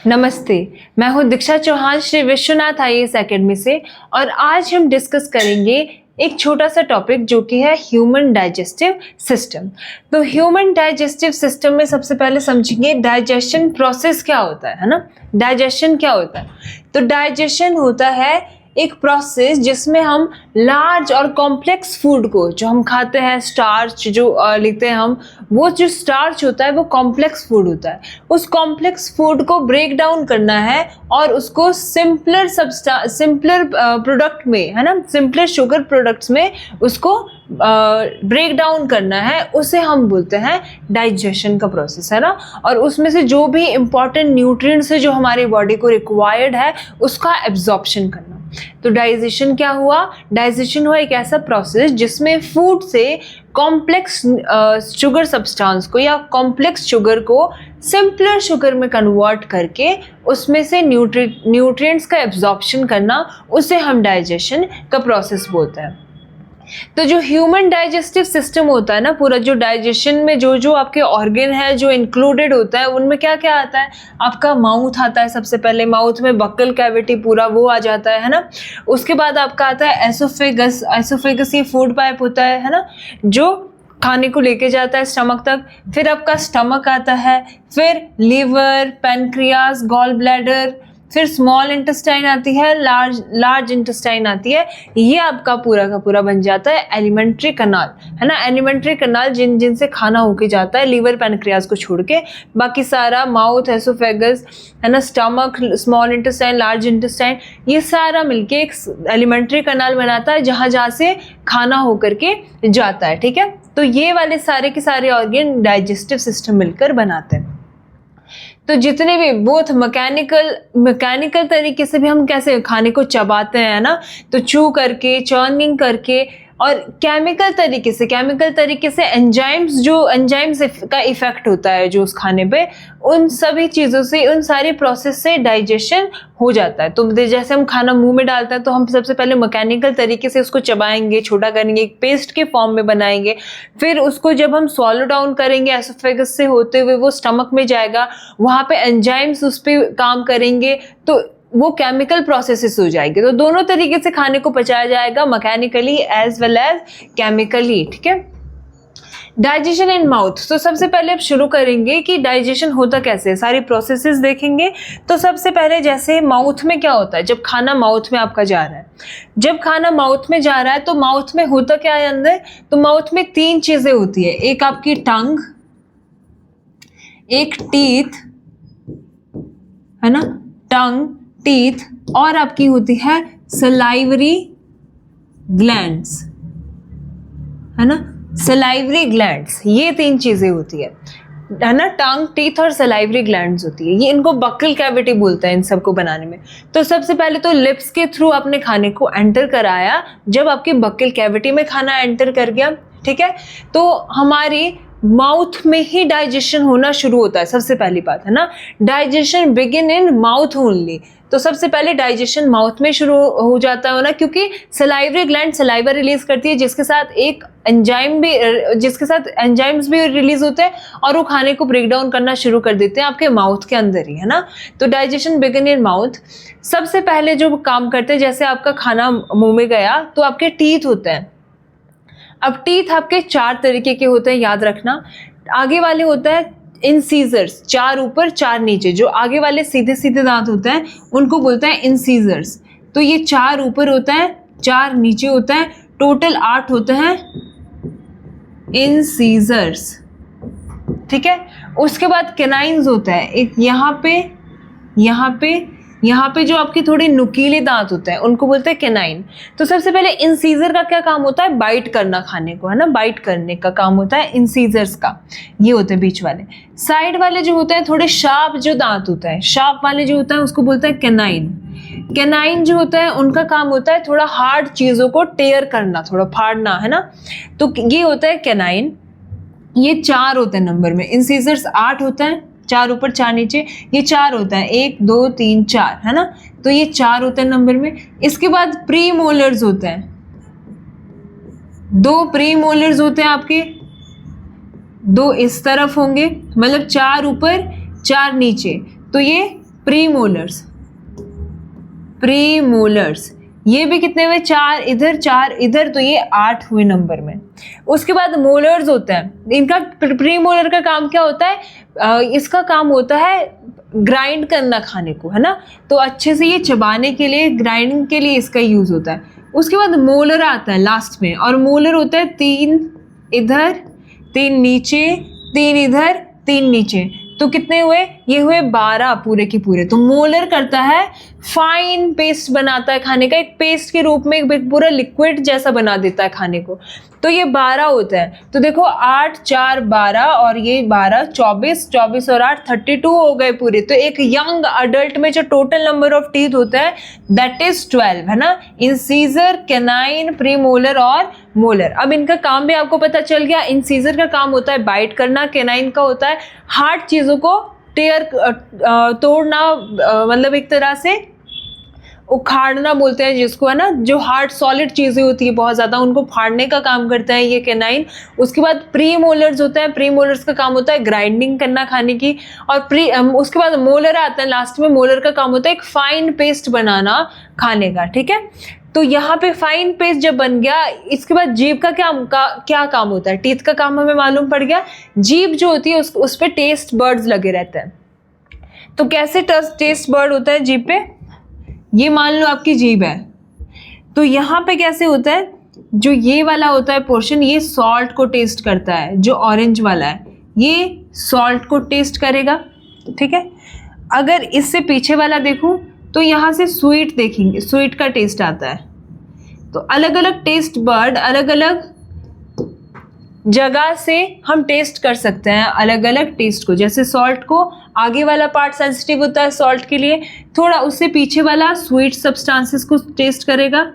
नमस्ते, मैं हूँ दीक्षा चौहान श्री विश्वनाथ आईएएस एकेडमी से और आज हम डिस्कस करेंगे एक छोटा सा टॉपिक जो कि है ह्यूमन डाइजेस्टिव सिस्टम। तो ह्यूमन डाइजेस्टिव सिस्टम में सबसे पहले समझेंगे डाइजेशन प्रोसेस क्या होता है ना। डाइजेशन क्या होता है? तो डाइजेशन होता है एक प्रोसेस जिसमें हम लार्ज और कॉम्प्लेक्स फूड को, जो हम खाते हैं स्टार्च जो लेते हैं हम, वो जो स्टार्च होता है वो कॉम्प्लेक्स फूड होता है। उस कॉम्प्लेक्स फूड को ब्रेक डाउन करना है और उसको सिंपलर प्रोडक्ट में, है ना, सिंपलर शुगर प्रोडक्ट्स में उसको ब्रेक डाउन करना है, उसे हम बोलते हैं डाइजेशन का प्रोसेस, है ना। और उसमें से जो भी इंपॉर्टेंट न्यूट्रिएंट्स है जो हमारी बॉडी को रिक्वायर्ड है उसका एब्जॉर्प्शन करना। तो डाइजेशन क्या हुआ? डाइजेशन हुआ एक ऐसा प्रोसेस जिसमें फूड से कॉम्प्लेक्स शुगर सब्सटेंस को या कॉम्प्लेक्स शुगर को सिंपलर शुगर में कन्वर्ट करके उसमें से न्यूट्रिएंट्स का एब्जॉर्प्शन करना, उसे हम डाइजेशन का प्रोसेस बोलते हैं। तो जो ह्यूमन डाइजेस्टिव सिस्टम होता है ना, पूरा जो डाइजेशन में जो जो आपके ऑर्गन है जो इंक्लूडेड होता है, उनमें क्या क्या आता है? आपका माउथ आता है, सबसे पहले माउथ में बक्कल कैविटी पूरा वो आ जाता है ना। उसके बाद आपका आता है एसोफेगस। एसोफेगस ये फूड पाइप होता है ना, जो खाने को लेके जाता है स्टमक तक। फिर आपका स्टमक आता है, फिर लीवर, पैनक्रियास, गॉल ब्लैडर, फिर स्मॉल इंटेस्टाइन आती है, लार्ज इंटेस्टाइन आती है। ये आपका पूरा का पूरा बन जाता है एलिमेंट्री कनाल, है ना। एलिमेंट्री कनाल जिनसे खाना होके जाता है, लीवर पैनक्रियास को छोड़ के, बाकी सारा माउथ, एसोफेगस, है ना, stomach, small intestine, large intestine, ये सारा मिलके एक एलिमेंट्री कनाल बनाता है जहाँ से खाना होकर के जाता है। ठीक है, तो ये वाले सारे के सारे ऑर्गन डाइजेस्टिव सिस्टम मिलकर बनाते हैं। तो जितने भी बोथ मैकेनिकल तरीके से भी हम कैसे खाने को चबाते हैं ना, तो चू करके, चर्निंग करके, और केमिकल तरीके से एंजाइम्स का इफेक्ट होता है जो उस खाने पे, उन सभी चीज़ों से, उन सारी प्रोसेस से डाइजेशन हो जाता है। तो जैसे हम खाना मुंह में डालते हैं तो हम सबसे पहले मैकेनिकल तरीके से उसको चबाएंगे, छोटा करेंगे, एक पेस्ट के फॉर्म में बनाएंगे। फिर उसको जब हम स्वॉलो डाउन करेंगे एसोफेगस से होते हुए वो स्टमक में जाएगा, वहाँ पे एंजाइम्स उस पर काम करेंगे, तो वो केमिकल प्रोसेसेस हो जाएगी। तो दोनों तरीके से खाने को पचाया जाएगा, mechanically as well as chemically. ठीक है, डाइजेशन इन माउथ। तो सबसे पहले अब शुरू करेंगे कि डाइजेशन होता कैसे है, सारी प्रोसेसेस देखेंगे। तो सबसे पहले जैसे माउथ में क्या होता है, जब खाना माउथ में आपका जा रहा है, जब खाना माउथ में जा रहा है तो माउथ में होता क्या है अंदर? तो माउथ में तीन चीजें होती है, एक आपकी टंग, एक टीथ, है ना, टंग, टीथ, और आपकी होती है सलाइवरी ग्लैंड्स, है ना, सलाइवरी ग्लैंड्स। ये तीन चीजें होती है ना, टंग, टीथ और सलाइवरी ग्लैंड्स होती है। ये इनको बक्कल कैविटी बोलते हैं इन सबको बनाने में। तो सबसे पहले तो लिप्स के थ्रू आपने खाने को एंटर कराया, जब आपके बक्कल कैविटी में खाना एंटर कर गया, ठीक है, तो हमारी माउथ में ही डाइजेशन होना शुरू होता है। सबसे पहली बात है ना, digestion begin in mouth only. तो सबसे पहले डाइजेशन माउथ में शुरू हो जाता है ना, क्योंकि सलाइवरी ग्लैंड सलाइवा रिलीज करती है, जिसके साथ एंजाइम्स भी रिलीज होते हैं और वो खाने को ब्रेक डाउन करना शुरू कर देते हैं आपके माउथ के अंदर ही, है ना। तो डाइजेशन बिगिन इन माउथ। सबसे पहले जो काम करते हैं, जैसे आपका खाना मुंह में गया तो आपके टीथ होते हैं। अब टीथ आपके चार तरीके के होते हैं, याद रखना। आगे वाले होता है इंसीजर्स, चार ऊपर चार नीचे, जो आगे वाले सीधे सीधे दांत होते हैं उनको बोलते हैं इंसीजर्स। तो ये चार ऊपर होता है, चार नीचे होता है, टोटल 8 होते हैं इंसीजर्स। ठीक है, उसके बाद कैनाइन्स होता है, एक यहाँ पे जो आपके थोड़े नुकीले दांत होते हैं उनको बोलते हैं कैनाइन। तो सबसे पहले इंसीजर का क्या काम होता है? बाइट करना खाने को, है ना, बाइट करने का काम होता है इंसीजर्स का। ये होते हैं बीच वाले। साइड वाले जो होते हैं थोड़े शार्प जो दांत होता है, शार्प वाले जो होता है उसको बोलते हैं कैनाइन। कैनाइन जो होता है उनका काम होता है थोड़ा हार्ड चीज़ों को टेयर करना, थोड़ा फाड़ना, है ना। तो ये होता है कैनाइन। ये 4 होते हैं नंबर में, इंसीजर्स 8 होते हैं, 4 ऊपर 4 नीचे, ये 4 होता है, 1 2 3 4, है ना। तो ये 4 होते हैं नंबर में। इसके बाद प्री मोलर्स होते हैं, 2 प्री मोलर्स होते हैं आपके, 2 इस तरफ होंगे, मतलब 4 ऊपर 4 नीचे, तो ये प्रीमोलर्स, प्रीमोलर्स ये भी कितने हुए, 4 इधर 4 इधर, तो ये 8 हुए नंबर में। उसके बाद मोलर्स होते हैं, इनका प्रीमोलर का काम क्या होता है, इसका काम होता है ग्राइंड करना खाने को, है ना, तो अच्छे से ये चबाने के लिए, ग्राइंडिंग के लिए इसका यूज होता है। उसके बाद मोलर आता है लास्ट में, और मोलर होता है 3 इधर 3 नीचे, 3 इधर 3 नीचे, तो कितने हुए, ये हुए 12 पूरे के पूरे। तो मोलर करता है फाइन पेस्ट बनाता है खाने का, एक पेस्ट के रूप में एक पूरा लिक्विड जैसा बना देता है खाने को, तो ये 12 होता है। तो देखो 8 4 12 और ये 12 24, 24 और 8 32 हो गए पूरे। तो एक यंग अडल्ट में जो टोटल नंबर ऑफ टीथ होता है दैट इज 12, है ना, इंसीजर, कैनाइन, प्रीमोलर और मोलर। अब इनका काम भी आपको पता चल गया। इंसीजर का काम होता है बाइट करना, कैनाइन का होता है हार्ड चीजों को टेयर तोड़ना, मतलब एक तरह से उखाड़ना बोलते हैं जिसको, है ना, जो हार्ड सॉलिड चीजें होती है बहुत ज्यादा उनको फाड़ने का काम करता है ये कैनाइन। उसके बाद प्रीमोलर्स होते हैं, प्रीमोलर्स का काम होता है ग्राइंडिंग करना खाने की, और उसके बाद मोलर आता है लास्ट में। मोलर का काम होता है एक फाइन पेस्ट बनाना खाने का, ठीक है। तो यहाँ पे फाइन पेस्ट जब बन गया, इसके बाद जीभ का क्या काम होता है, टीथ का काम हमें मालूम पड़ गया। जीभ जो होती है उस पे टेस्ट बर्ड्स लगे रहते हैं। तो कैसे टेस्ट बर्ड होता है जीभ पे, ये मान लो आपकी जीभ है, तो यहाँ पे कैसे होता है, जो ये वाला होता है पोर्शन, ये सॉल्ट को टेस्ट करता है, जो ऑरेंज वाला है ये सॉल्ट को टेस्ट करेगा, ठीक है। अगर इससे पीछे वाला देखूं तो यहाँ से स्वीट देखेंगे, स्वीट का टेस्ट आता है। तो अलग अलग टेस्ट बर्ड अलग अलग जगह से हम टेस्ट कर सकते हैं अलग अलग टेस्ट को। जैसे सॉल्ट को आगे वाला पार्ट सेंसिटिव होता है सॉल्ट के लिए, थोड़ा उससे पीछे वाला स्वीट सब्सटेंसेस को टेस्ट करेगा,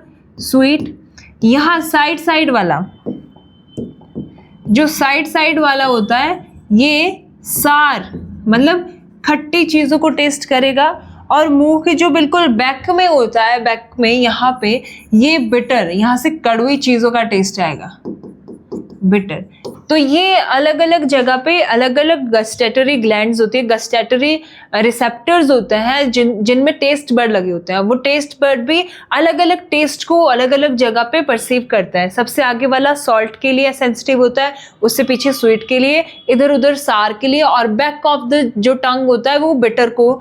स्वीट। यहाँ साइड वाला, जो साइड वाला होता है ये सार, मतलब खट्टी चीज़ों को टेस्ट करेगा। और मुंह के जो बिल्कुल बैक में होता है, बैक में यहाँ पे ये बिटर, यहाँ से कड़वी चीज़ों का टेस्ट आएगा, बिटर। तो ये अलग अलग जगह पे अलग अलग गस्टेटरी ग्लैंड्स होती है, गस्टेटरी रिसेप्टर्स होते हैं जिनमें टेस्ट बर्ड लगे होते हैं। वो टेस्ट बर्ड भी अलग अलग टेस्ट को अलग अलग जगह पे परसीव करता है। सबसे आगे वाला सॉल्ट के लिए सेंसिटिव होता है, उससे पीछे स्वीट के लिए, इधर उधर सार के लिए, और बैक ऑफ द जो टंग होता है वो बिटर को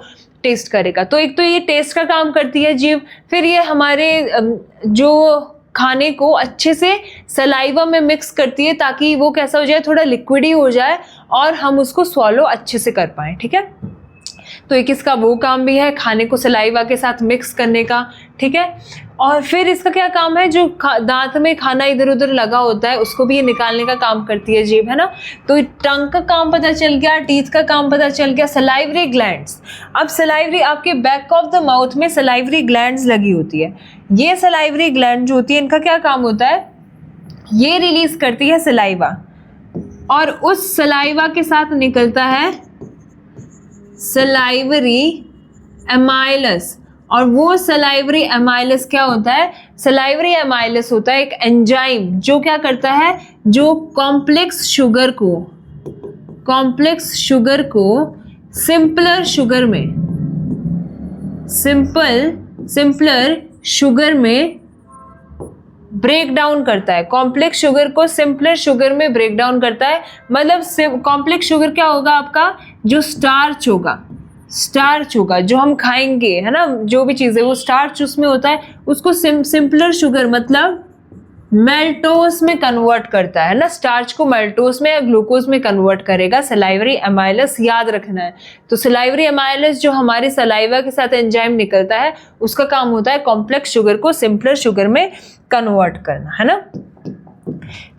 टेस्ट करेगा। तो एक तो ये टेस्ट का काम करती है जीभ, फिर ये हमारे जो खाने को अच्छे से सलाइवा में मिक्स करती है ताकि वो कैसा हो जाए, थोड़ा लिक्विडी हो जाए और हम उसको स्वॉलो अच्छे से कर पाएं, ठीक है। तो एक इसका वो काम भी है खाने को सलाइवा के साथ मिक्स करने का, ठीक है। और फिर इसका क्या काम है, जो दांत में खाना इधर उधर लगा होता है उसको भी ये निकालने का काम करती है जीभ, है ना। तो टंग का काम पता चल गया, टीथ का काम पता चल गया, सलाइवरी ग्लैंड्स। अब सलाइवरी, आपके बैक ऑफ द माउथ में सलाइवरी ग्लैंड्स लगी होती है। ये सलाइवरी ग्लैंड जो होती है इनका क्या काम होता है, ये रिलीज करती है सलाइवा, और उस सलाइवा के साथ निकलता है सलाइवरी एमाइलस। और वो सलाइवरी एमाइलस क्या होता है, सलाइवरी एमाइलस होता है एक एंजाइम जो क्या करता है, जो कॉम्प्लेक्स शुगर को सिंपलर शुगर में ब्रेक डाउन करता है। कॉम्प्लेक्स शुगर को सिंपलर शुगर में ब्रेक डाउन करता है। मतलब कॉम्प्लेक्स शुगर क्या होगा, आपका जो स्टार्च होगा जो हम खाएंगे, है ना, जो भी चीज़ है वो स्टार्च उसमें होता है, उसको सिंपलर शुगर मतलब मेल्टोस में कन्वर्ट करता है ना, स्टार्च को मेल्टोस में या ग्लूकोज में कन्वर्ट करेगा सलाइवरी एमाइलस, याद रखना है। तो सलाइवरी एमाइलस जो हमारे सलाइवा के साथ एंजाइम निकलता है उसका काम होता है कॉम्प्लेक्स शुगर को सिंपलर शुगर में कन्वर्ट करना, है ना।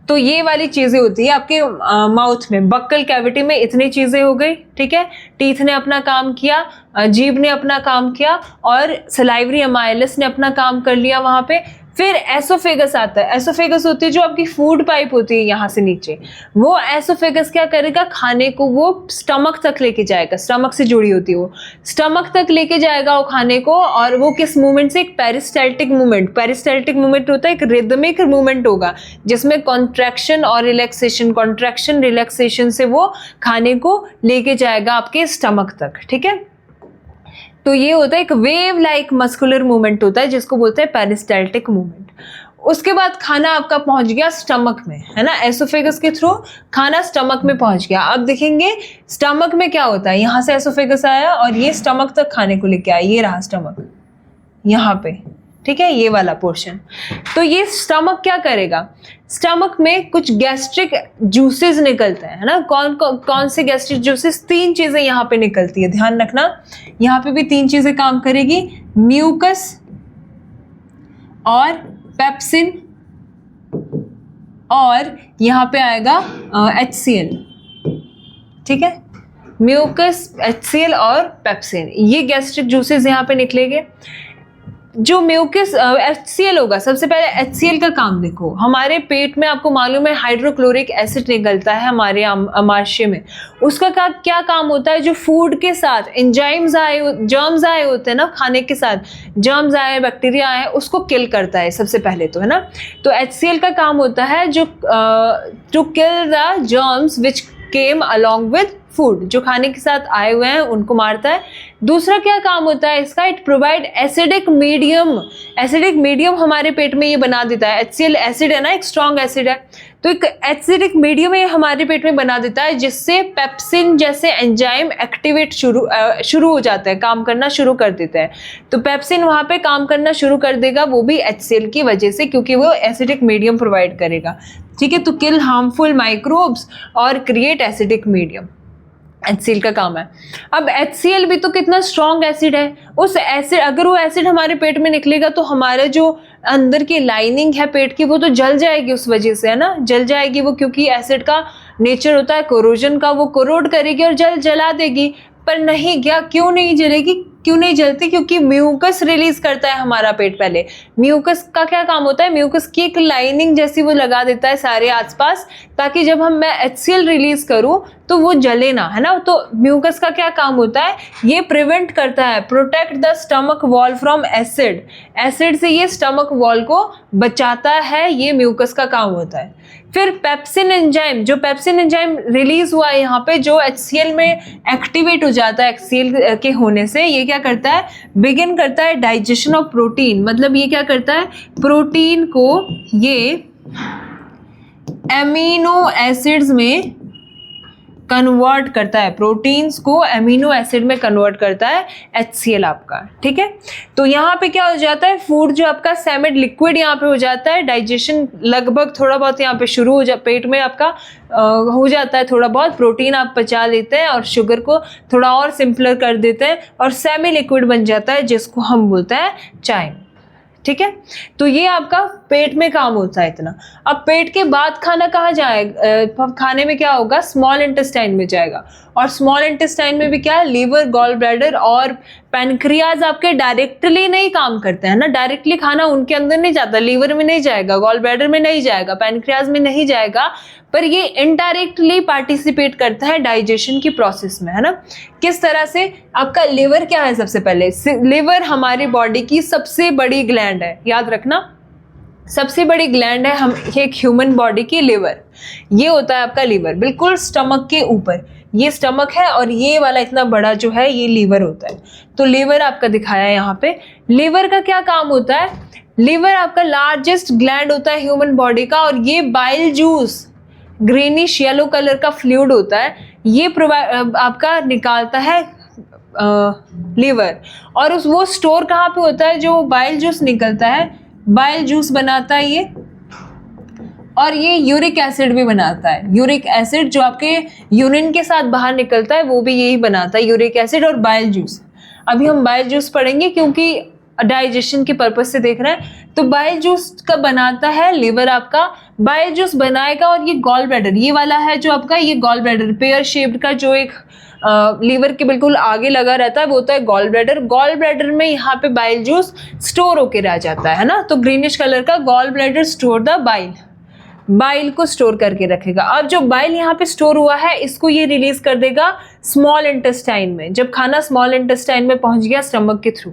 तो ये वाली चीजें होती है आपके माउथ में, बक्कल कैविटी में इतनी चीजें हो गई, ठीक है। टीथ ने अपना काम किया, जीभ ने अपना काम किया, और सलाइवरी एमाइलस ने अपना काम कर लिया वहां पे। फिर एसोफेगस आता है। एसोफेगस होती है जो आपकी फूड पाइप होती है यहाँ से नीचे, वो एसोफेगस क्या करेगा, खाने को वो स्टमक तक लेके जाएगा, स्टमक से जुड़ी होती है वो, स्टमक तक लेके जाएगा वो खाने को। और वो किस मूवमेंट से, एक पेरिस्टाल्टिक मूवमेंट होता है, एक रिदमिक मूवमेंट होगा जिसमें कॉन्ट्रैक्शन और रिलैक्सेशन, कॉन्ट्रैक्शन रिलैक्सेशन से वो खाने को लेके जाएगा आपके स्टमक तक, ठीक है। तो ये होता है एक वेव लाइक मस्कुलर मूवमेंट होता है जिसको बोलते हैं पेरिस्टाल्टिक मूवमेंट। उसके बाद खाना आपका पहुंच गया स्टमक में, है ना, एसोफेगस के थ्रू खाना स्टमक में पहुंच गया। अब देखेंगे स्टमक में क्या होता है, यहाँ से एसोफेगस आया और ये स्टमक तक खाने को लेके आया, ये रहा स्टमक यहाँ पे, ठीक है, ये वाला पोर्शन। तो ये स्टमक क्या करेगा, स्टमक में कुछ गैस्ट्रिक जूसेस निकलते हैं, है ना। कौन से गैस्ट्रिक जूसेस, 3 चीजें यहाँ पे निकलती है, ध्यान रखना, यहाँ पे भी 3 चीजें काम करेगी, म्यूकस और पेप्सिन और यहाँ पे आएगा HCl, ठीक है, म्यूकस, HCl और पेप्सिन, ये गैस्ट्रिक जूसेस यहाँ पे निकलेंगे। जो म्यूकस HCl होगा, सबसे पहले HCl का काम देखो, हमारे पेट में आपको मालूम है हाइड्रोक्लोरिक एसिड निकलता है हमारे आमाशय में, उसका क्या काम होता है, जो फूड के साथ एंजाइम्स आए, जर्म्स आए होते हैं ना, खाने के साथ जर्म्स आए, बैक्टीरिया आए, उसको किल करता है सबसे पहले तो, है ना। तो HCl का काम होता है जो to kill the germs which came along with food, जो खाने के साथ आए हुए हैं उनको मारता है। दूसरा क्या काम होता है इसका, it provide acidic medium, acidic medium हमारे पेट में ये बना देता है। HCl एसिड है ना, एक स्ट्रॉन्ग एसिड है, तो एक एसिडिक मीडियम ये हमारे पेट में बना देता है, जिससे पेप्सिन जैसे एंजाइम एक्टिवेट शुरू हो जाता है, काम करना शुरू कर देता है। तो पेप्सिन वहाँ पे काम करना शुरू कर देगा, वो भी HCl की वजह से, क्योंकि वो एसिडिक मीडियम प्रोवाइड करेगा, ठीक है। तो किल हार्मफुल माइक्रोब्स और क्रिएट एसिडिक मीडियम, HCl का काम है। अब HCl भी तो कितना स्ट्रॉन्ग एसिड है, उस एसिड, अगर वो एसिड हमारे पेट में निकलेगा तो हमारे जो अंदर की लाइनिंग है पेट की वो तो जल जाएगी, उस वजह से, है ना, जल जाएगी वो, क्योंकि एसिड का नेचर होता है कोरोजन का, वो कोरोड करेगी और जला देगी। पर नहीं, क्या क्यों नहीं जलेगी, क्यों नहीं जलती, क्योंकि म्यूकस रिलीज करता है हमारा पेट। पहले म्यूकस का क्या काम होता है, म्यूकस की एक लाइनिंग जैसी वो लगा देता है सारे आसपास, ताकि जब मैं HCl रिलीज करूं तो वो जले ना, है ना। तो म्यूकस का क्या काम होता है, ये प्रिवेंट करता है, protect the stomach wall from acid, acid से ये स्टमक वॉल को बचाता है, ये म्यूकस का काम होता है। फिर पेप्सिन एंजाइम, जो पेप्सिन एंजाइम रिलीज हुआ है यहाँ पे, जो HCl में एक्टिवेट हो जाता है, HCl के होने से ये क्या करता है, बिगिन करता है डाइजेशन ऑफ प्रोटीन, मतलब ये क्या करता है, प्रोटीन को ये एमिनो एसिड्स में कन्वर्ट करता है, प्रोटीन्स को एमिनो एसिड में कन्वर्ट करता है HCl आपका, ठीक है। तो यहाँ पे क्या हो जाता है, फूड जो आपका सेमिड लिक्विड यहाँ पे हो जाता है, डाइजेशन लगभग थोड़ा बहुत यहाँ पे शुरू हो पेट में आपका हो जाता है, थोड़ा बहुत प्रोटीन आप पचा लेते हैं और शुगर को थोड़ा और सिंपलर कर देते हैं और सेमी लिक्विड बन जाता है, जिसको हम बोलते हैं चाय, ठीक है। तो ये आपका पेट में काम होता है इतना। अब पेट के बाद खाना कहाँ जाएगा, खाने में क्या होगा, स्मॉल इंटेस्टाइन में जाएगा, और स्मॉल इंटेस्टाइन में भी क्या है, लीवर, गॉल ब्लैडर और पैनक्रियाज आपके डायरेक्टली नहीं काम करते हैं ना, डायरेक्टली खाना उनके अंदर नहीं जाता, लीवर में नहीं जाएगा, गॉल ब्लैडर में नहीं जाएगा, पैनक्रियाज में नहीं जाएगा, पर ये इनडायरेक्टली पार्टिसिपेट करता है डाइजेशन की प्रोसेस में, है ना। किस तरह से, आपका लिवर क्या है, सबसे पहले लिवर हमारी बॉडी की सबसे बड़ी ग्लैंड है, याद रखना, सबसे बड़ी ग्लैंड है हम एक ह्यूमन बॉडी की, लिवर, ये होता है आपका लिवर, बिल्कुल स्टमक के ऊपर, ये स्टमक है और ये वाला इतना बड़ा जो है ये लीवर होता है। तो लीवर आपका दिखाया है यहाँ पे। लीवर का क्या काम होता है, लीवर आपका लार्जेस्ट ग्लैंड होता है ह्यूमन बॉडी का, और ये bile juice, greenish yellow colour का फ्लूइड होता है, ये आपका निकालता है लीवर, और वो स्टोर कहाँ पे होता है, जो बाइल जूस निकलता है, बाइल जूस बनाता है ये, और ये यूरिक एसिड भी बनाता है, यूरिक एसिड जो आपके यूरिन के साथ बाहर निकलता है वो भी यही बनाता है, यूरिक एसिड और बाइल जूस। अभी हम बाइल जूस पढ़ेंगे क्योंकि डाइजेशन के पर्पज से देख रहे हैं। तो बाइल जूस का बनाता है लिवर आपका, बाइल जूस बनाएगा, और ये गॉल ब्लैडर, ये वाला है जो आपका, ये गॉल ब्लैडर पेयर शेप्ड का जो एक लीवर के बिल्कुल आगे लगा रहता है वो होता है गॉल ब्लैडर। गॉल ब्लैडर में यहाँ पे बाइल जूस स्टोर होके रह जाता है ना, तो ग्रीनिश कलर का gall bladder store the bile, bile को स्टोर करके रखेगा। अब जो बाइल यहाँ पे स्टोर हुआ है इसको ये रिलीज कर देगा स्मॉल इंटेस्टाइन में, जब खाना स्मॉल इंटेस्टाइन में पहुंच गया स्टमक के थ्रू,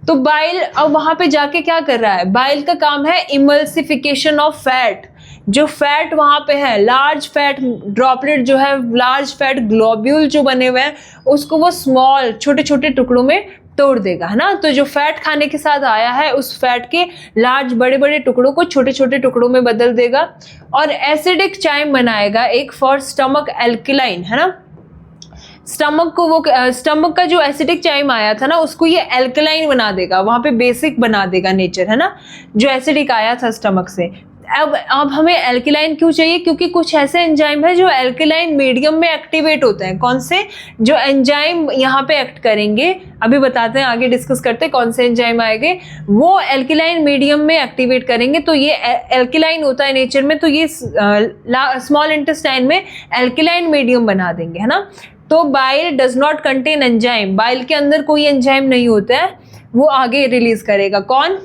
तो बाइल अब वहां पे जाके क्या कर रहा है, बाइल का काम है इमल्सिफिकेशन ऑफ फैट, जो फैट वहाँ पे है, लार्ज फैट ड्रॉपलेट जो है, लार्ज फैट ग्लोब्यूल जो बने हुए हैं, उसको वो स्मॉल छोटे छोटे टुकड़ों में तोड़ देगा, है ना। तो जो फैट खाने के साथ आया है उस फैट के लार्ज बड़े बड़े टुकड़ों को छोटे छोटे टुकड़ों में बदल देगा और एसिडिक चाइम बनाएगा एक फॉर स्टमक एल्कलाइन, है ना। स्टमक को वो स्टमक का जो एसिडिक चाइम आया था ना उसको ये एल्कलाइन बना देगा, वहां पे बेसिक बना देगा नेचर, है ना, जो एसिडिक आया था स्टमक से। अब हमें एल्कलाइन क्यों चाहिए? क्योंकि कुछ ऐसे एंजाइम है जो एल्कलाइन मीडियम में एक्टिवेट होते हैं। कौन से? जो एंजाइम यहाँ पे एक्ट करेंगे, अभी बताते हैं, आगे डिस्कस करते हैं कौन से एंजाइम आएंगे, वो एल्कलाइन मीडियम में एक्टिवेट करेंगे। तो ये एल्कलाइन होता है नेचर में, तो ये स्मॉल इंटेस्टाइन में एल्कलाइन मीडियम बना देंगे, है ना। तो bile does not contain enzyme, bile के अंदर कोई एंजाइम नहीं होता है, वो आगे रिलीज करेगा। कौन?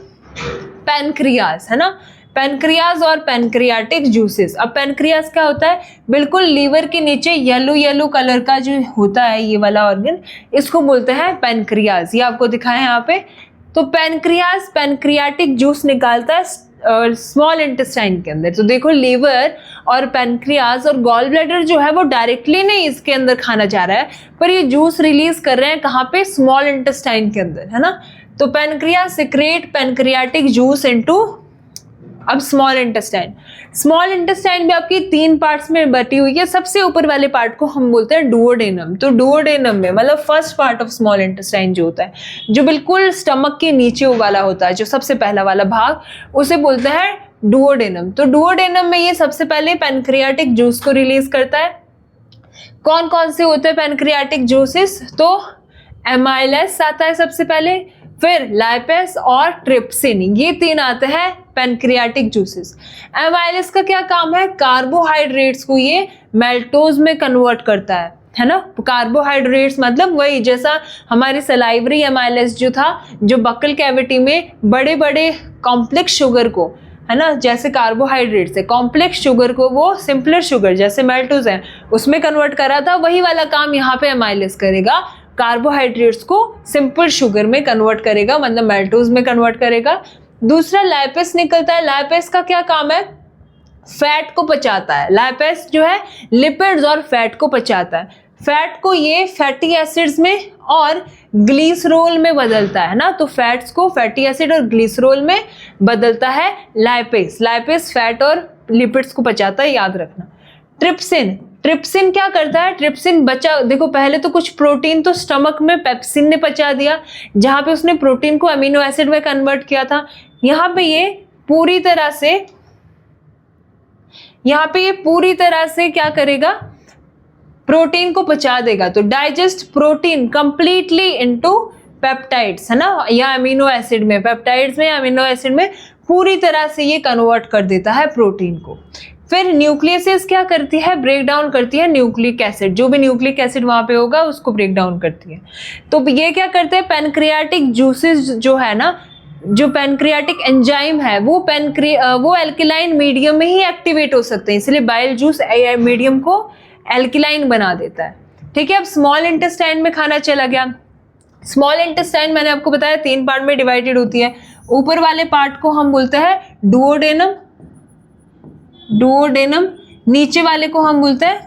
पैनक्रियाज, है ना। पैनक्रियाज और पैनक्रियाटिक जूसेस। अब पैनक्रियाज क्या होता है? बिल्कुल लीवर के नीचे येलो येलो कलर का जो होता है ये वाला ऑर्गन, इसको बोलते हैं पैनक्रियाज। ये आपको दिखाया है यहाँ पे। तो पैनक्रियाज पैनक्रियाटिक जूस निकालता है स्मॉल इंटेस्टाइन के अंदर। तो देखो लीवर और पैनक्रियाज और गॉल ब्लैडर जो है वो डायरेक्टली नहीं इसके अंदर खाना जा रहा है, पर ये जूस रिलीज कर रहे हैं कहाँ पे? स्मॉल इंटेस्टाइन के अंदर, है ना। तो pancreas secrete pancreatic juice into अब स्मॉल इंटेस्टाइन। स्मॉल इंटेस्टाइन भी आपकी 3 पार्ट्स में बटी हुई है। सबसे ऊपर वाले पार्ट को हम बोलते हैं डुओडेनम। तो डुओडेनम में मतलब first part of small intestine जो होता है, जो बिल्कुल स्टमक के नीचे वाला होता है, जो सबसे पहला वाला भाग, उसे बोलते हैं डुओडेनम। तो डुओडेनम में ये सबसे पहले पैनक्रियाटिक जूस को रिलीज करता है। कौन कौन से होते हैं पैनक्रियाटिक जूसेस? तो एमाइलेस आता है सबसे पहले, फिर लाइपेस और ट्रिप्सिन, ये 3 आते हैं पैनक्रियाटिक जूसेस। एमाइलेस का क्या काम है? कार्बोहाइड्रेट्स को ये मेल्टोज में कन्वर्ट करता है ना। कार्बोहाइड्रेट्स मतलब वही जैसा हमारे सलाइवरी एमाइलेस जो था, जो बक्कल कैविटी में बड़े बड़े कॉम्प्लेक्स शुगर को, है ना, जैसे कार्बोहाइड्रेट से कॉम्प्लेक्स शुगर को वो सिंपलर शुगर जैसे मेल्टोज है उसमें कन्वर्ट करा था, वही वाला काम यहाँ पे एमाइलेस करेगा। कार्बोहाइड्रेट्स को सिंपल शुगर में कन्वर्ट करेगा, मतलब मेल्टोज में कन्वर्ट करेगा। दूसरा लाइपेस निकलता है। लाइपेस का क्या काम है? फैट को पचाता है। लाइपेस जो है लिपिड्स और फैट को पचाता है। फैट को ये फैटी एसिड्स में और ग्लिसरोल में बदलता है ना। तो फैट्स को फैटी एसिड और ग्लिसरोल में बदलता है लाइपेस। लाइपेस फैट और लिपिड्स को पचाता है, याद रखना। ट्रिप्सिन, ट्रिप्सिन क्या करता है? ट्रिप्सिन बचा, देखो पहले तो कुछ प्रोटीन तो स्टमक में पेप्सिन ने पचा दिया, जहां पे उसने प्रोटीन को अमीनो एसिड में कन्वर्ट किया था। यहाँ पे ये पूरी तरह से क्या करेगा? प्रोटीन को पचा देगा। तो digest protein completely into peptides, है ना, या अमीनो एसिड में, पेप्टाइड्स में या अमीनो एसिड में पूरी तरह से ये कन्वर्ट कर देता है प्रोटीन को। फिर न्यूक्लियस क्या करती है? ब्रेक डाउन करती है न्यूक्लिक एसिड, जो भी न्यूक्लिक एसिड वहां पे होगा उसको ब्रेक डाउन करती है। तो ये क्या करते हैं? पैनक्रियाटिक जूसेस जो है ना, जो पैनक्रियाटिक एंजाइम है वो एल्कलाइन मीडियम में ही एक्टिवेट हो सकते हैं, इसलिए बाइल जूस मीडियम को एल्कलाइन बना देता है। ठीक है, अब स्मॉल इंटेस्टाइन में खाना चला गया। स्मॉल इंटेस्टाइन मैंने आपको बताया 3 पार्ट में डिवाइडेड होती है। ऊपर वाले पार्ट को हम बोलते हैं डुओडेनम, नीचे वाले को हम बोलते हैं,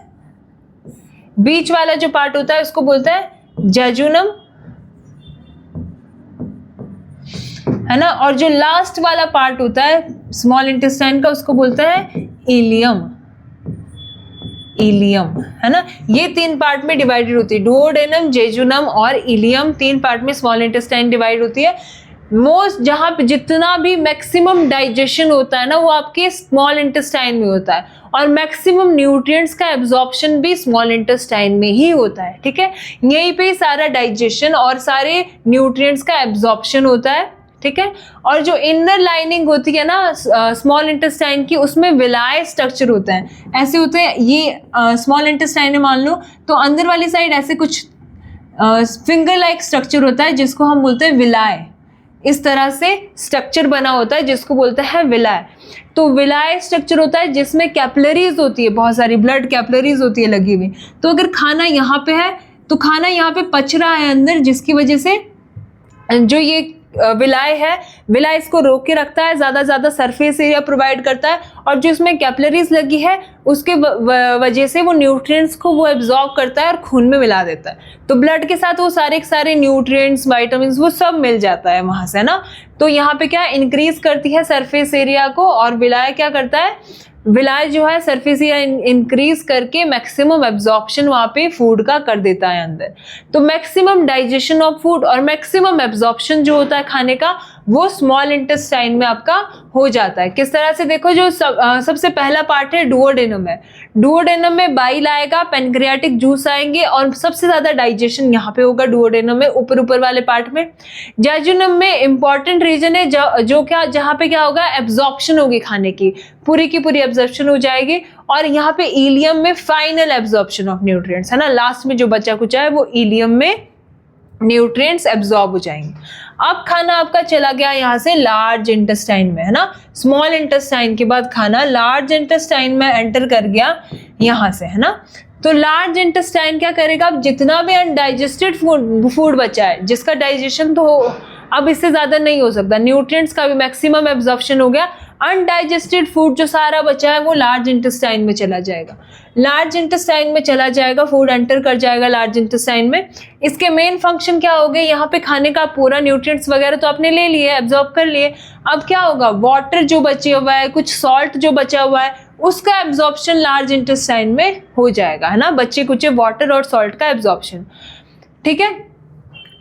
बीच वाला जो पार्ट होता है उसको बोलते हैं जेजुनम, है ना, और जो लास्ट वाला पार्ट होता है स्मॉल इंटेस्टाइन का उसको बोलते हैं इलियम, है ना। ये 3 पार्ट में डिवाइडेड होती है, डुओडेनम, जेजुनम और इलियम, 3 पार्ट में स्मॉल इंटेस्टाइन डिवाइड होती है। मोस्ट जहाँ पे जितना भी मैक्सिमम डाइजेशन होता है ना वो आपके स्मॉल इंटेस्टाइन में होता है, और मैक्सिमम न्यूट्रिएंट्स का एब्जॉर्प्शन भी स्मॉल इंटेस्टाइन में ही होता है। ठीक है, यहीं पे सारा डाइजेशन और सारे न्यूट्रिएंट्स का एब्जॉर्प्शन होता है। ठीक है, और जो इनर लाइनिंग होती है ना स्मॉल इंटेस्टाइन की, उसमें विलाय स्ट्रक्चर होते हैं, ऐसे होते हैं। ये स्मॉल इंटेस्टाइन में मान लो तो अंदर वाली साइड ऐसे कुछ फिंगर लाइक स्ट्रक्चर होता है जिसको हम बोलते हैं विलाय। इस तरह से स्ट्रक्चर बना होता है जिसको बोलते हैं विलाय। तो विलाय स्ट्रक्चर होता है जिसमें कैपिलरीज होती है, बहुत सारी ब्लड कैपिलरीज होती है लगी हुई। तो अगर खाना यहाँ पे है तो खाना यहाँ पे पच रहा है अंदर, जिसकी वजह से जो ये विलाय है, विलाय इसको रोक के रखता है, ज़्यादा सरफेस एरिया प्रोवाइड करता है, और जो इसमें कैपिलरीज लगी है उसके वजह से वो न्यूट्रिएंट्स को वो एब्जॉर्ब करता है और खून में मिला देता है। तो ब्लड के साथ वो सारे न्यूट्रिएंट्स, विटामिन्स वो सब मिल जाता है वहाँ से, ना। तो यहाँ पे क्या इंक्रीज करती है सरफेस एरिया को, और विलाय क्या करता है, विलाय जो है सरफेस एरिया इंक्रीज करके मैक्सिमम एब्जॉर्प्शन वहाँ पे फूड का कर देता है अंदर। तो मैक्सिमम डाइजेशन ऑफ फूड और मैक्सिमम एब्जॉर्प्शन जो होता है खाने का वो स्मॉल इंटेस्टाइन में आपका हो जाता है। किस तरह से, देखो जो सबसे पहला पार्ट है डुओडेनम है, डुओडेनम में बाइल आएगा, पेनक्रियाटिक जूस आएंगे, और सबसे ज्यादा डाइजेशन यहाँ पे होगा डुओडेनम में, ऊपर वाले पार्ट में। जेजुनम में इंपॉर्टेंट रीजन है जो क्या, जहाँ पे क्या होगा, एब्जॉर्प्शन होगी खाने की पूरी एब्जॉर्प्शन हो जाएगी, और यहाँ पे इलियम में फाइनल एब्जॉर्प्शन ऑफ न्यूट्रिएंट्स, है ना, लास्ट में जो बचा कुचा है वो इलियम में न्यूट्रिएंट्स एब्जॉर्ब हो जाएंगे। अब खाना आपका चला गया यहाँ से लार्ज इंटेस्टाइन में, है ना, स्मॉल इंटेस्टाइन के बाद खाना लार्ज इंटेस्टाइन में एंटर कर गया यहाँ से, है ना। तो लार्ज इंटेस्टाइन क्या करेगा, अब जितना भी अनडाइजेस्टेड फूड बचा है, जिसका डाइजेशन तो अब इससे ज्यादा नहीं हो सकता, न्यूट्रिएंट्स का भी मैक्सिमम एब्जॉर्प्शन हो गया, अनडाइजेस्टेड फूड जो सारा बचा है वो लार्ज इंटेस्टाइन में चला जाएगा, लार्ज इंटेस्टाइन में चला जाएगा, फूड एंटर कर जाएगा लार्ज इंटेस्टाइन में। इसके मेन फंक्शन क्या हो गए, यहाँ पे खाने का पूरा न्यूट्रिएंट्स वगैरह तो आपने ले लिए, एब्जॉर्ब कर लिए, अब क्या होगा, वाटर जो बचे हुआ है, कुछ सॉल्ट जो बचा हुआ है, उसका एब्जॉर्प्शन लार्ज इंटेस्टाइन में हो जाएगा, है ना, बच्चे कुछ वाटर और सॉल्ट का एब्जॉर्प्शन, ठीक है।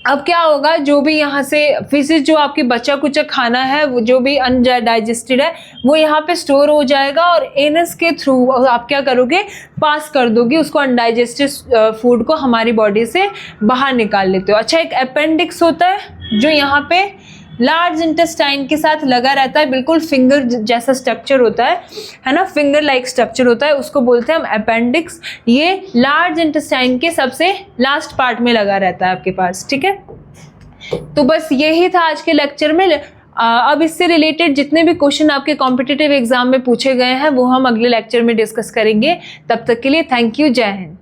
अब क्या होगा, जो भी यहाँ से फिशेज जो आपके बचा कुचा खाना है, वो जो भी अनडाइजेस्टेड है वो यहाँ पे स्टोर हो जाएगा, और एनस के थ्रू आप क्या करोगे, पास कर दोगे उसको, अनडाइजेस्टेड फूड को हमारी बॉडी से बाहर निकाल लेते हो। अच्छा, एक अपेंडिक्स होता है जो यहाँ पे लार्ज इंटेस्टाइन के साथ लगा रहता है, बिल्कुल फिंगर जैसा स्ट्रक्चर होता है ना, फिंगर लाइक स्ट्रक्चर होता है, उसको बोलते हैं हम अपेंडिक्स। ये लार्ज इंटेस्टाइन के सबसे लास्ट पार्ट में लगा रहता है आपके पास, ठीक है। तो बस यही था आज के लेक्चर में। अब इससे रिलेटेड जितने भी क्वेश्चन आपके कॉम्पिटिटिव एग्जाम में पूछे गए हैं वो हम अगले लेक्चर में डिस्कस करेंगे। तब तक के लिए थैंक यू, जय हिंद।